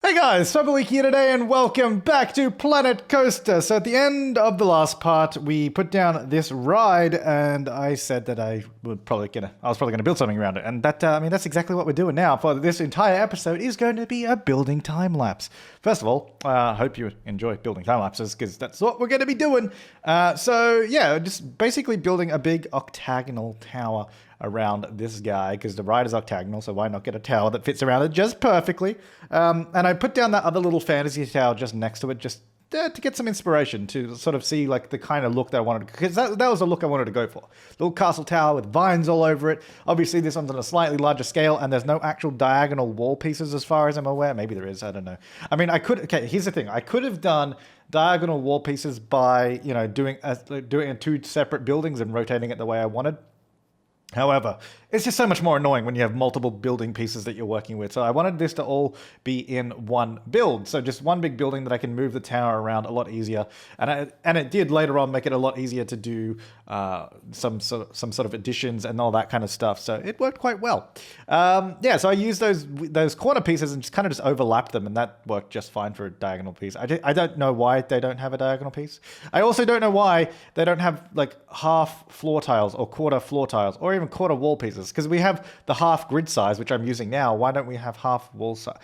Hey guys, Flabaliki here today and welcome back to Planet Coaster. So at the end of the last part, we put down this ride and I said that I was probably gonna build something around it. And that, that's exactly what we're doing now. For this entire episode is going to be a building time lapse. First of all, I hope you enjoy building time lapses because that's what we're going to be doing. So yeah, just basically building a big octagonal tower around this guy because the ride is octagonal, so why not get a tower that fits around it just perfectly? And I put down that other little fantasy tower just next to it, just to get some inspiration to sort of see like the kind of look that I wanted, because that was the look I wanted to go for. Little castle tower with vines all over it. Obviously this one's on a slightly larger scale and there's no actual diagonal wall pieces as far as I'm aware. Maybe there is, I don't know. I mean, okay, here's the thing. I could have done diagonal wall pieces by, doing two separate buildings and rotating it the way I wanted. However, it's just so much more annoying when you have multiple building pieces that you're working with. So I wanted this to all be in one build. So just one big building that I can move the tower around a lot easier. And it did later on make it a lot easier to do some sort of additions and all that kind of stuff. So it worked quite well. So I used those corner pieces and just overlapped them, and that worked just fine for a diagonal piece. I don't know why they don't have a diagonal piece. I also don't know why they don't have like half floor tiles or quarter floor tiles or even quarter wall pieces, because we have the half grid size, which I'm using now. Why don't we have half wall size?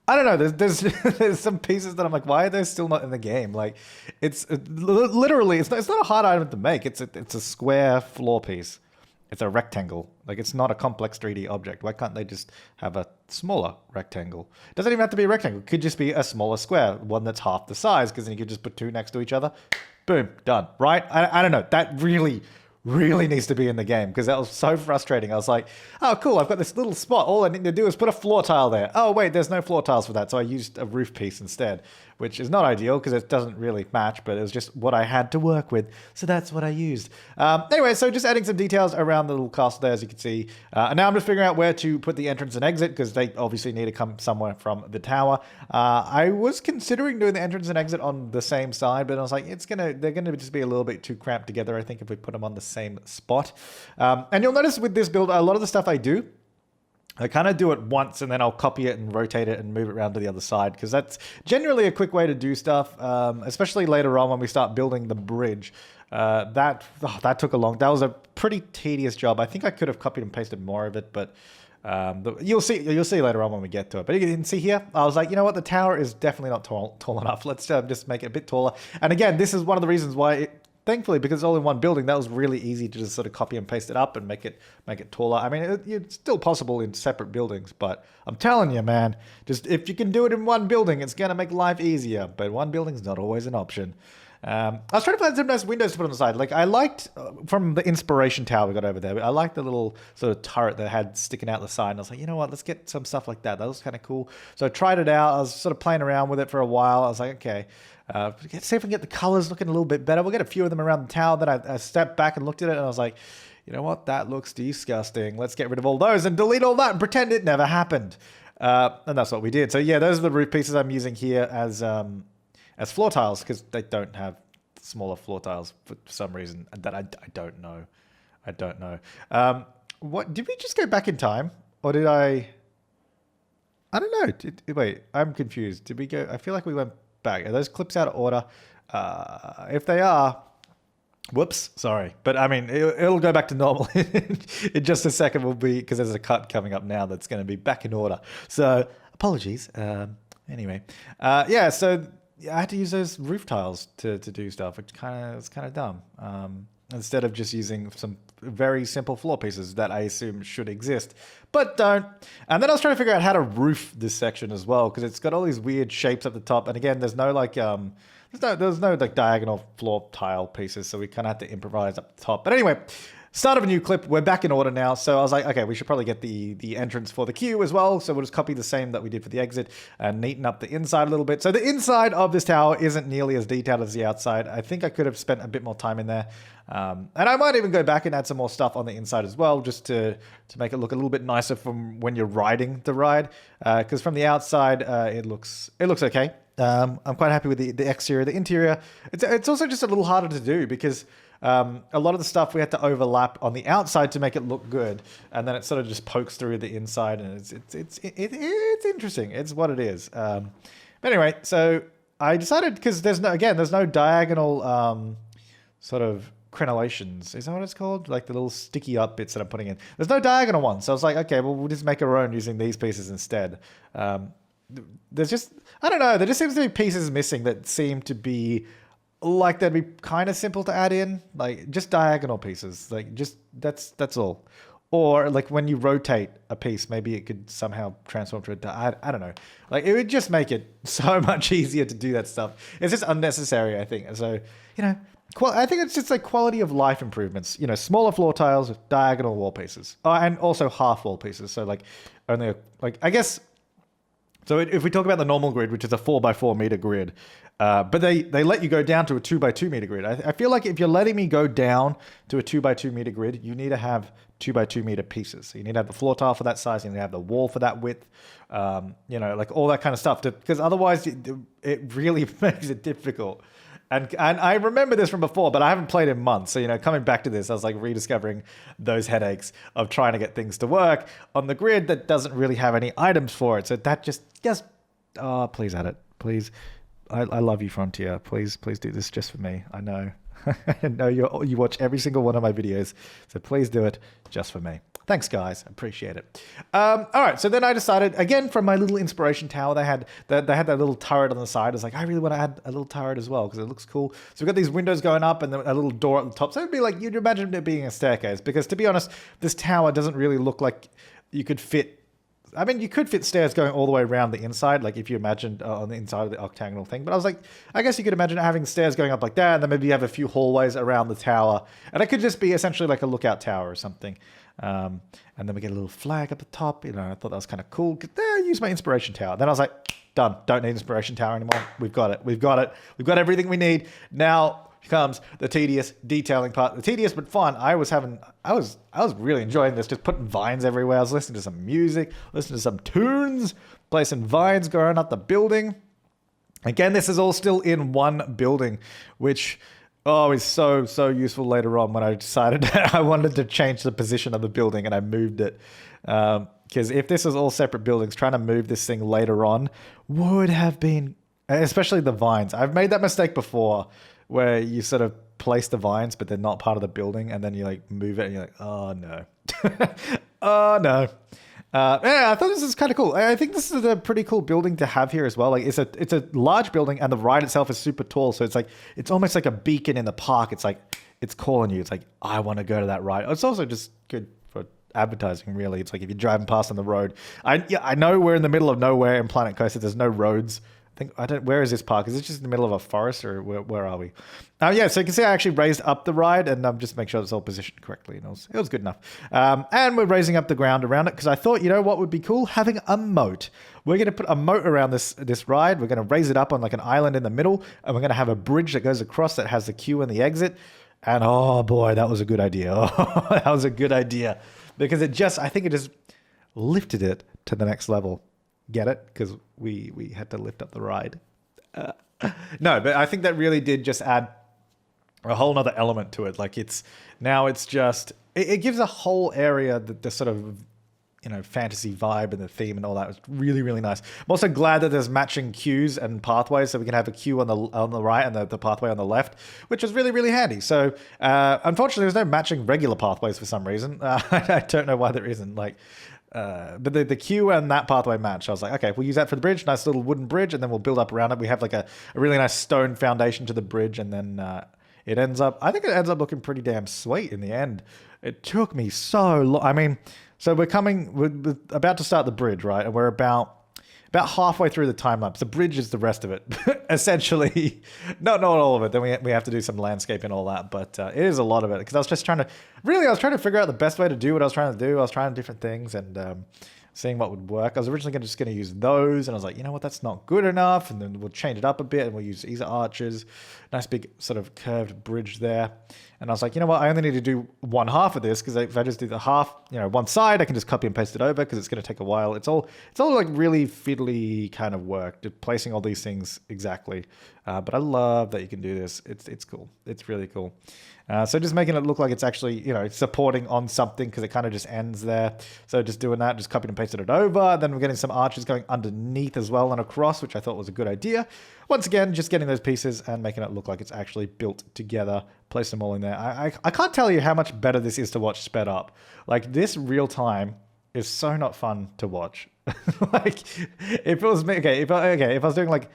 I don't know. There's some pieces that I'm like, why are they still not in the game? Like, it's literally it's not a hard item to make. It's a square floor piece. It's a rectangle. Like, it's not a complex 3D object. Why can't they just have a smaller rectangle? It doesn't even have to be a rectangle. It could just be a smaller square, one that's half the size, because then you could just put two next to each other. Boom, done. Right? I don't know. That really needs to be in the game, because that was so frustrating. I was like, oh cool, I've got this little spot, all I need to do is put a floor tile there. Oh wait, there's no floor tiles for that, so I used a roof piece instead, which is not ideal because it doesn't really match, but it was just what I had to work with, so that's what I used. Anyway, so just adding some details around the little castle there, as you can see. And now I'm just figuring out where to put the entrance and exit, because they obviously need to come somewhere from the tower. I was considering doing the entrance and exit on the same side, but I was like, they're gonna just be a little bit too cramped together, I think, if we put them on the same spot. And you'll notice with this build, a lot of the stuff I do, I kind of do it once and then I'll copy it and rotate it and move it around to the other side, because that's generally a quick way to do stuff, especially later on when we start building the bridge. That took that was a pretty tedious job. I think I could have copied and pasted more of it, but you'll see later on when we get to it. But you can see here, I was like, you know what, the tower is definitely not tall enough. Let's just make it a bit taller. And again, this is one of the reasons why thankfully, because it's all in one building, that was really easy to just sort of copy and paste it up and make it taller. I mean, it's still possible in separate buildings, but I'm telling you, man, just if you can do it in one building, it's gonna make life easier. But one building's not always an option. I was trying to find some nice windows to put on the side. Like, I liked from the inspiration tower we got over there, I liked the little sort of turret that had sticking out the side, and I was like, you know what, let's get some stuff like that. That was kind of cool. So I tried it out. I was sort of playing around with it for a while. I was like, okay, see if we can get the colors looking a little bit better. We'll get a few of them around the tower. Then I stepped back and looked at it, and I was like, you know what, that looks disgusting. Let's get rid of all those and delete all that and pretend it never happened. And that's what we did. So yeah, those are the roof pieces I'm using here as floor tiles, because they don't have smaller floor tiles for some reason that I don't know. I don't know. What did we just go back in time, or did I don't know. Wait, I'm confused. Did we go? I feel like we went back. Are those clips out of order? If they are, whoops, sorry. But I mean, it'll go back to normal in just a second. Will be, because there's a cut coming up now that's going to be back in order. So apologies. Anyway, so I had to use those roof tiles to do stuff, which it's kind of dumb. Instead of just using some very simple floor pieces that I assume should exist, but don't. And then I was trying to figure out how to roof this section as well, because it's got all these weird shapes at the top. And again, there's no like there's no like diagonal floor tile pieces, so we kind of have to improvise up the top. But anyway, start of a new clip. We're back in order now. So I was like, okay, we should probably get the entrance for the queue as well. So we'll just copy the same that we did for the exit and neaten up the inside a little bit. So the inside of this tower isn't nearly as detailed as the outside. I think I could have spent a bit more time in there. And I might even go back and add some more stuff on the inside as well, just to make it look a little bit nicer from when you're riding the ride. Because from the outside, it looks okay. I'm quite happy with the exterior. The interior, it's also just a little harder to do, because A lot of the stuff we had to overlap on the outside to make it look good, and then it sort of just pokes through the inside, and it's interesting. It's what it is. But anyway, so I decided, because there's no diagonal sort of crenellations. Is that what it's called? Like the little sticky up bits that I'm putting in. There's no diagonal ones. So I was like, okay, well, we'll just make our own using these pieces instead. There's just, I don't know, there just seems to be pieces missing that seem to be like they'd be kind of simple to add in. Like just diagonal pieces. Like just, that's all. Or like when you rotate a piece, maybe it could somehow transform to I don't know. Like it would just make it so much easier to do that stuff. It's just unnecessary, I think. And so, I think it's just like quality of life improvements. Smaller floor tiles with diagonal wall pieces. And also half wall pieces. So like only, I guess, so if we talk about the normal grid, which is a 4x4 meter grid, but they let you go down to a 2x2 meter grid. I feel like if you're letting me go down to a 2x2 meter grid, you need to have 2x2 meter pieces. So you need to have the floor tile for that size. You need to have the wall for that width. Like all that kind of stuff. Because otherwise, it really makes it difficult. And I remember this from before, but I haven't played in months. So, coming back to this, I was like rediscovering those headaches of trying to get things to work on the grid that doesn't really have any items for it. So that just please add it. Please. I love you, Frontier. Please do this just for me. I know. I know you watch every single one of my videos. So please do it just for me. Thanks, guys. I appreciate it. All right. So then I decided, again, from my little inspiration tower, they had that little turret on the side. I was like, I really want to add a little turret as well because it looks cool. So we've got these windows going up and then a little door at the top. So it'd be like, you'd imagine it being a staircase, because to be honest, this tower doesn't really look like you could fit. I mean, you could fit stairs going all the way around the inside, like if you imagined on the inside of the octagonal thing. But I was like, I guess you could imagine having stairs going up like that, and then maybe you have a few hallways around the tower. And it could just be essentially like a lookout tower or something. And then we get a little flag at the top. I thought that was kind of cool. I use my inspiration tower. Then I was like, done. Don't need inspiration tower anymore. We've got it. We've got everything we need. Now comes the tedious detailing part. The tedious but fun. I was really enjoying this, just putting vines everywhere. I was listening to some music, listening to some tunes, placing vines going up the building. Again, this is all still in one building, which is so useful later on when I decided I wanted to change the position of the building and I moved it. Because if this was all separate buildings, trying to move this thing later on would have been, especially the vines. I've made that mistake before, where you sort of place the vines, but they're not part of the building, and then you like move it, and you're like, oh no, oh no. I thought this is kind of cool. I think this is a pretty cool building to have here as well. Like it's a large building, and the ride itself is super tall, so it's almost like a beacon in the park. It's like it's calling you. It's like, I want to go to that ride. It's also just good for advertising, really. It's like if you're driving past on the road. I know we're in the middle of nowhere in Planet Coaster. There's no roads. Where is this park? Is it just in the middle of a forest, or where are we? So you can see I actually raised up the ride, and just make sure it's all positioned correctly, and it was good enough. And we're raising up the ground around it because I thought, what would be cool? Having a moat. We're going to put a moat around this ride. We're going to raise it up on like an island in the middle, and we're going to have a bridge that goes across that has the queue and the exit. And oh boy, that was a good idea. Oh, that was a good idea, because I think it just lifted it to the next level. Get it? Because we had to lift up the ride. No, but I think that really did just add a whole nother element to it. Like it gives a whole area the sort of fantasy vibe and the theme and all that. It was really, really nice. I'm also glad that there's matching queues and pathways, so we can have a queue on the right and the pathway on the left, which was really, really handy. So unfortunately, there's no matching regular pathways for some reason. I don't know why there isn't. But the queue and that pathway match. I was like, okay, we'll use that for the bridge. Nice little wooden bridge, and then we'll build up around it. We have like a really nice stone foundation to the bridge, and then I think it ends up looking pretty damn sweet in the end. It took me so long. I mean, so we're about to start the bridge, right? And we're about halfway through the time lapse. The bridge is the rest of it, essentially. Not all of it. Then we have to do some landscape and all that, but it is a lot of it. Because I was trying to figure out the best way to do what I was trying to do. I was trying different things and seeing what would work. I was originally just going to use those, and I was like, you know what, that's not good enough. And then we'll change it up a bit, and we'll use these arches. Nice big sort of curved bridge there. And I was like, you know what? I only need to do one half of this because if I just do the half, one side, I can just copy and paste it over because it's going to take a while. It's all like really fiddly kind of work, placing all these things exactly. But I love that you can do this. It's cool. It's really cool. So just making it look like it's actually, supporting on something because it kind of just ends there. So just doing that, just copied and pasted it over. Then we're getting some arches going underneath as well and across, which I thought was a good idea. Once again, just getting those pieces and making it look like it's actually built together. Place them all in there. I can't tell you how much better this is to watch sped up. Like this real time is so not fun to watch. Like if it was me, if I was doing like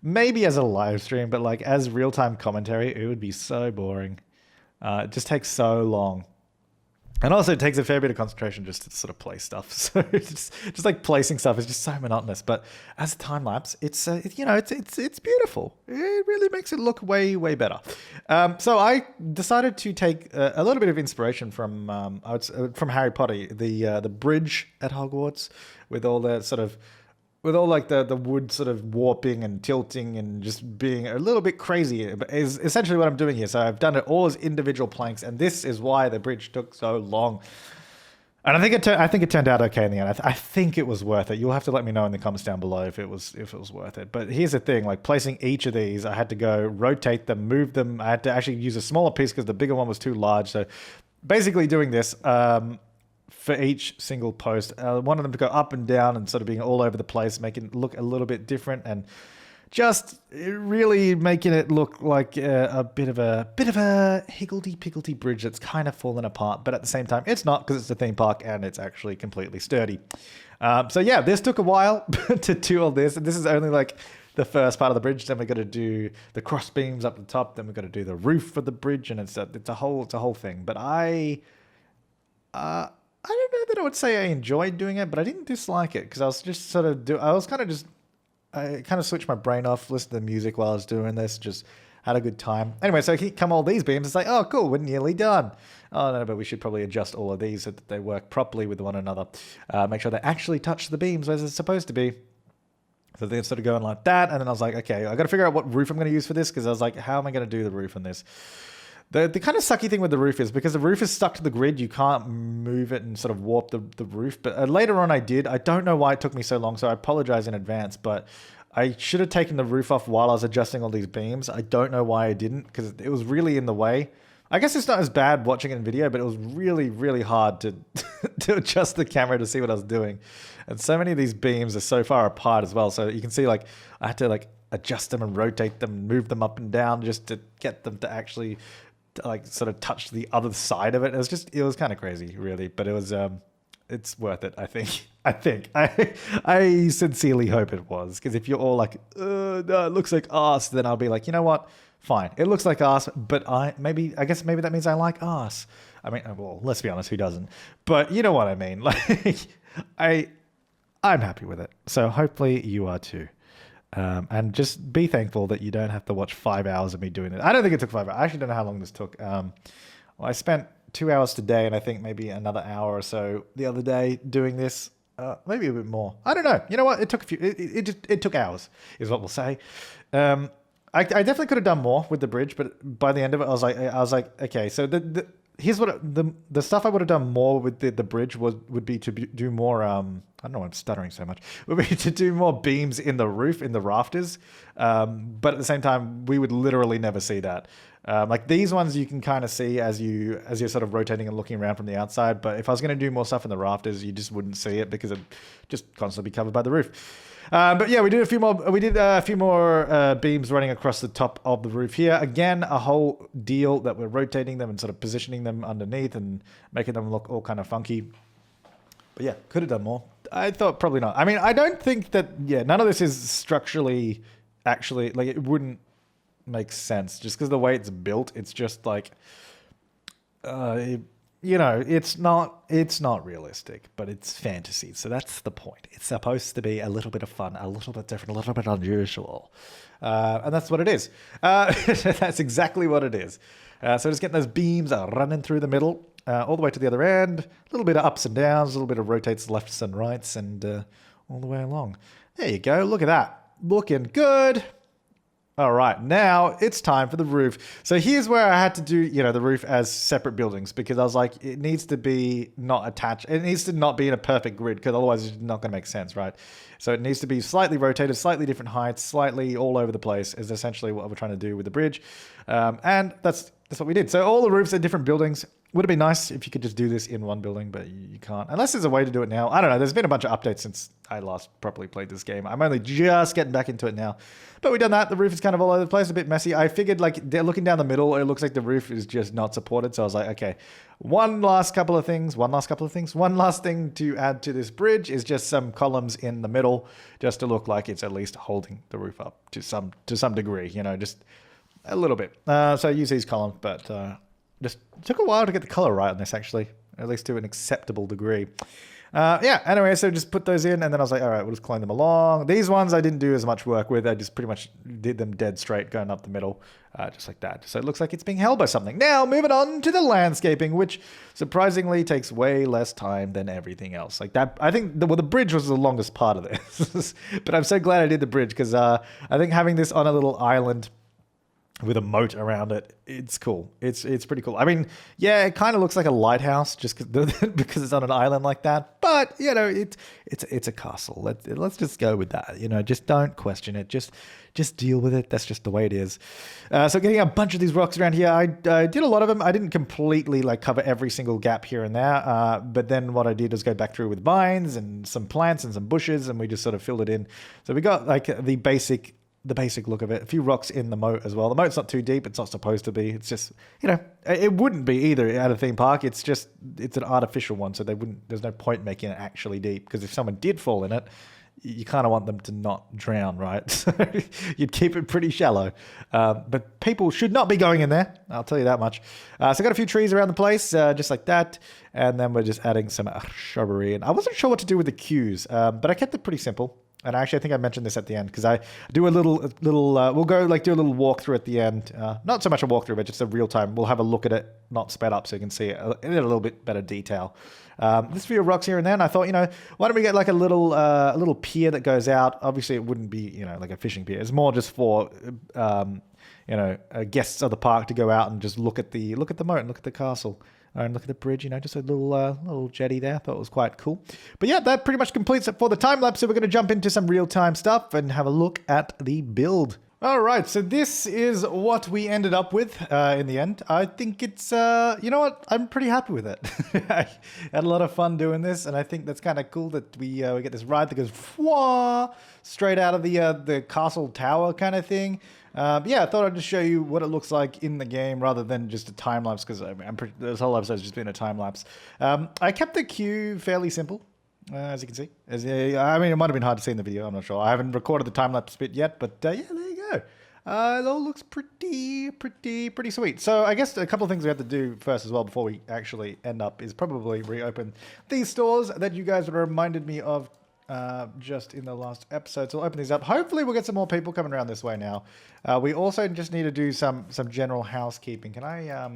maybe as a live stream, but like as real time commentary, it would be so boring. It just takes so long. And also it takes a fair bit of concentration just to sort of play stuff. So it's just like placing stuff is just so monotonous. But as a time lapse, it's beautiful. It really makes it look way, way better. So I decided to take a little bit of inspiration from Harry Potter, the bridge at Hogwarts with all the sort of the wood sort of warping and tilting and just being a little bit crazy is essentially what I'm doing here. So I've done it all as individual planks, and this is why the bridge took so long. And I think it turned out okay in the end. I think it was worth it. You'll have to let me know in the comments down below if it was worth it. But here's the thing: like placing each of these, I had to go rotate them, move them. I had to actually use a smaller piece because the bigger one was too large. So basically, doing this. For each single post, one of them to go up and down and sort of being all over the place, making it look a little bit different and just really making it look like a bit of a higgledy-piggledy bridge that's kind of fallen apart, but at the same time, it's not because it's a theme park and it's actually completely sturdy. So yeah, this took a while to do all this, and this is only like the first part of the bridge. Then we got to do the cross beams up the top. Then we got to do the roof for the bridge, and it's a whole thing. But I don't know that I would say I enjoyed doing it, but I didn't dislike it because I was just I kind of switched my brain off, listened to the music while I was doing this, just had a good time. Anyway, so come all these beams, it's like, oh, cool, we're nearly done. Oh, no, but we should probably adjust all of these so that they work properly with one another. Make sure they actually touch the beams as it's supposed to be. So they're sort of going like that, and then I was like, okay, I got to figure out what roof I'm going to use for this because I was like, how am I going to do the roof on this? The kind of sucky thing with the roof is because the roof is stuck to the grid, you can't move it and sort of warp the roof. But later on I did. I don't know why it took me so long, so I apologize in advance. But I should have taken the roof off while I was adjusting all these beams. I don't know why I didn't because it was really in the way. I guess it's not as bad watching it in video, but it was really, really hard to, to adjust the camera to see what I was doing. And so many of these beams are so far apart as well. So you can see like I had to like adjust them and rotate them and move them up and down just to get them to actually like sort of touch the other side of it. It was kind of crazy, really, but it was it's worth it. I think I sincerely hope it was, because if you're all like no, it looks like arse, then I'll be like, you know what, fine, it looks like arse, but I guess maybe that means I like arse. I mean, well, let's be honest, who doesn't? But you know what I mean. Like I'm happy with it, so hopefully you are too. And just be thankful that you don't have to watch 5 hours of me doing it. I don't think it took 5 hours. I actually don't know how long this took. Well, I spent 2 hours today, and I think maybe another hour or so the other day doing this. Maybe a bit more. I don't know. You know what? It took a few. It took hours, is what we'll say. I definitely could have done more with the bridge, but by the end of it, I was like, okay. So here's what the stuff I would have done more with the bridge would be to do more. I don't know why I'm stuttering so much. Would be to do more beams in the roof, in the rafters. But at the same time, we would literally never see that. Like these ones you can kind of see as you're sort of rotating and looking around from the outside. But if I was going to do more stuff in the rafters, you just wouldn't see it because it'd just constantly be covered by the roof. But yeah, we did a few more beams running across the top of the roof here. Again, a whole deal that we're rotating them and sort of positioning them underneath and making them look all kind of funky. But yeah, could have done more. I thought probably not. I mean, I don't think that, none of this is structurally actually, like, it wouldn't make sense just because the way it's built. It's just like, it's not realistic, but it's fantasy. So that's the point. It's supposed to be a little bit of fun, a little bit different, a little bit unusual. And that's what it is. That's exactly what it is. So just getting those beams running through the middle, all the way to the other end, a little bit of ups and downs, a little bit of rotates lefts and rights, and all the way along. There you go. Look at that. Looking good. All right, now it's time for the roof. So here's where I had to do, the roof as separate buildings because I was like, it needs to be not attached. It needs to not be in a perfect grid because otherwise it's not going to make sense, right? So it needs to be slightly rotated, slightly different heights, slightly all over the place is essentially what we're trying to do with the bridge. And that's what we did. So all the roofs are different buildings. Would have been nice if you could just do this in one building, but you can't. Unless there's a way to do it now. I don't know. There's been a bunch of updates since I last properly played this game. I'm only just getting back into it now. But we've done that. The roof is kind of all over the place, a bit messy. I figured, looking down the middle, it looks like the roof is just not supported. So I was like, okay, one last thing to add to this bridge is just some columns in the middle, just to look like it's at least holding the roof up to some degree, just a little bit. So I use these columns, but... just took a while to get the color right on this, actually, at least to an acceptable degree. Anyway, so just put those in, and then I was like, all right, we'll just clone them along. These ones I didn't do as much work with. I just pretty much did them dead straight, going up the middle, just like that. So it looks like it's being held by something. Now, moving on to the landscaping, which surprisingly takes way less time than everything else. Like that, I think, the bridge was the longest part of this. But I'm so glad I did the bridge, because I think having this on a little island with a moat around it, it's cool. It's pretty cool. I mean, yeah, it kind of looks like a lighthouse just because it's on an island like that. But it's a castle. Let's just go with that. Just don't question it. Just deal with it. That's just the way it is. So getting a bunch of these rocks around here, I did a lot of them. I didn't completely cover every single gap here and there. But then what I did was go back through with vines and some plants and some bushes, and we just sort of filled it in. So we got the basic look of it. A few rocks in the moat as well. The moat's not too deep. It's not supposed to be. It's just, it wouldn't be either at a theme park. It's an artificial one. So there's no point making it actually deep, because if someone did fall in it, you kind of want them to not drown, right? So you'd keep it pretty shallow. But people should not be going in there. I'll tell you that much. So I got a few trees around the place, just like that. And then we're just adding some shrubbery. And I wasn't sure what to do with the queues, but I kept it pretty simple. And actually, I think I mentioned this at the end, because I do a little. We'll go do a little walkthrough at the end. Not so much a walkthrough, but just a real time. We'll have a look at it, not sped up, so you can see it in a little bit better detail. There's a few rocks here and there, and I thought, why don't we get a little pier that goes out? Obviously, it wouldn't be like a fishing pier. It's more just for guests of the park to go out and just look at the moat and look at the castle. And look at the bridge, just a little jetty there. Thought it was quite cool. But yeah, that pretty much completes it for the time lapse. So we're going to jump into some real-time stuff and have a look at the build. All right, so this is what we ended up with in the end. I think it's, you know what? I'm pretty happy with it. I had a lot of fun doing this, and I think that's kind of cool that we get this ride that goes straight out of the castle tower kind of thing. I thought I'd just show you what it looks like in the game rather than just a time lapse, because this whole episode's just been a time lapse. I kept the queue fairly simple, as you can see. It might have been hard to see in the video. I'm not sure. I haven't recorded the time lapse bit yet, but yeah, there you go. It all looks pretty sweet. So I guess a couple of things we have to do first as well before we actually end up is probably reopen these stores that you guys reminded me of just in the last episode. So we'll open these up. Hopefully we'll get some more people coming around this way now. We also just need to do some general housekeeping. Can I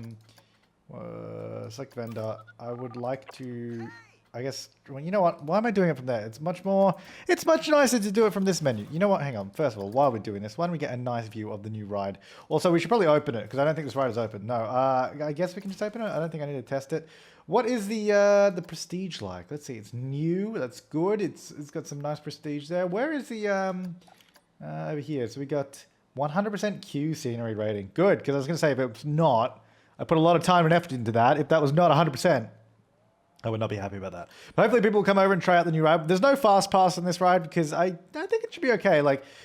select vendor? I would like to, I guess, well, you know what? Why am I doing it from there? It's much nicer to do it from this menu. You know what? Hang on. First of all, while we're doing this, why don't we get a nice view of the new ride? Also, we should probably open it, because I don't think this ride is open. No, I guess we can just open it. I don't think I need to test it. What is the prestige like? Let's see. It's new. That's good. It's got some nice prestige there. Where is the over here? So we got 100% Q scenery rating. Good, because I was going to say if it was not, I put a lot of time and effort into that. If that was not 100%, I would not be happy about that. But hopefully people will come over and try out the new ride. There's no fast pass on this ride, because I think it should be okay.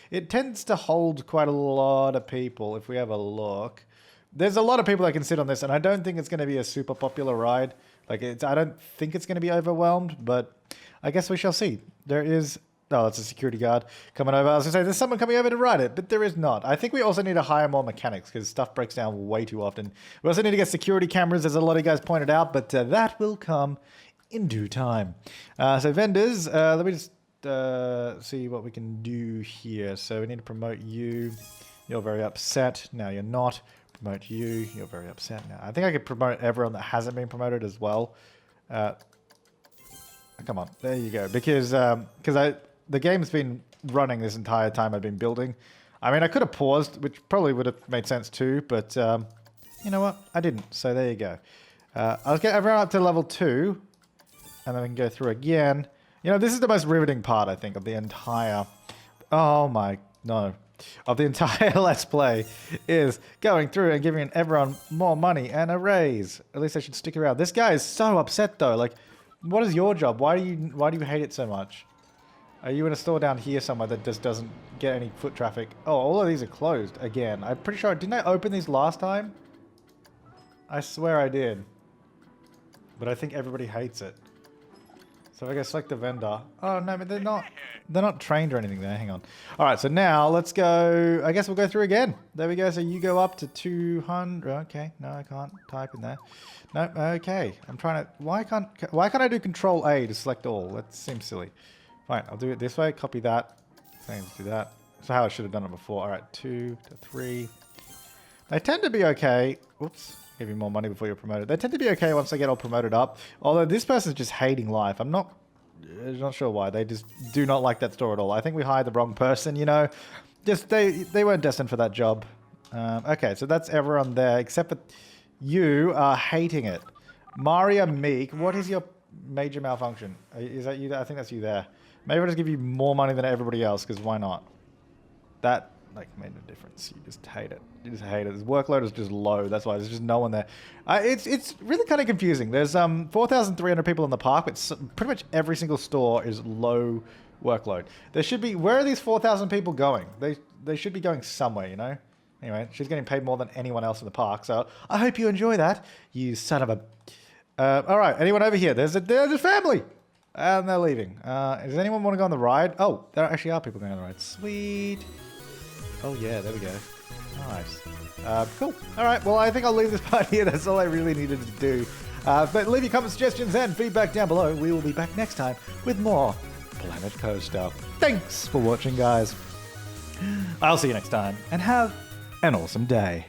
It tends to hold quite a lot of people. If we have a look, there's a lot of people that can sit on this, and I don't think it's going to be a super popular ride. I don't think it's going to be overwhelmed, but I guess we shall see. There is... Oh, that's a security guard coming over. I was going to say, there's someone coming over to ride it, but there is not. I think we also need to hire more mechanics, because stuff breaks down way too often. We also need to get security cameras, as a lot of you guys pointed out, but that will come in due time. So vendors, let me just see what we can do here. So we need to promote you. You're very upset. Now you're not. Promote you. You're very upset now. I think I could promote everyone that hasn't been promoted as well. Come on. There you go. Because the game's been running this entire time I've been building. I mean, I could have paused, which probably would have made sense too, but you know what? I didn't, so there you go. I'll get everyone up to level 2, and then we can go through again. You know, this is the most riveting part, I think, of the entire... Oh my... No. Of the entire Let's Play, is going through and giving everyone more money and a raise. At least I should stick around. This guy is so upset, though. Like, what is your job? Why do you hate it so much? Are you in a store down here somewhere that just doesn't get any foot traffic? Oh, all of these are closed again. I'm pretty sure... Didn't I open these last time? I swear I did. But I think everybody hates it. So if I go select the vendor... Oh, no, but they're not trained or anything there. Hang on. All right, so now let's go... I guess we'll go through again. There we go. So you go up to 200. Okay. No, I can't type in there. No, okay. I'm trying to... Why can't I do Control A to select all? That seems silly. Fine, I'll do it this way. Copy that. Same, do that. That's how I should have done it before. All right, 2 to 3. They tend to be okay. Oops. Give you more money before you're promoted. They tend to be okay once they get all promoted up. Although this person's just hating life. I'm not sure why. They just do not like that store at all. I think we hired the wrong person, you know. Just they weren't destined for that job. Okay, so that's everyone there except for you are hating it. Maria Meek, what is your major malfunction? Is that you? I think that's you there. Maybe I'll just give you more money than everybody else, because why not? That, like, made no difference. You just hate it. You just hate it. This workload is just low. That's why there's just no one there. It's really kind of confusing. There's 4,300 people in the park, but pretty much every single store is low workload. There should be... Where are these 4,000 people going? They should be going somewhere, you know? Anyway, she's getting paid more than anyone else in the park, so I hope you enjoy that, you son of a... all right, anyone over here? There's a family! And they're leaving. Does anyone want to go on the ride? Oh, there actually are people going on the ride. Sweet. Oh, yeah, there we go. Nice. Cool. All right, well, I think I'll leave this part here. That's all I really needed to do. But leave your comment, suggestions, and feedback down below. We will be back next time with more Planet Coaster. Thanks for watching, guys. I'll see you next time, and have an awesome day.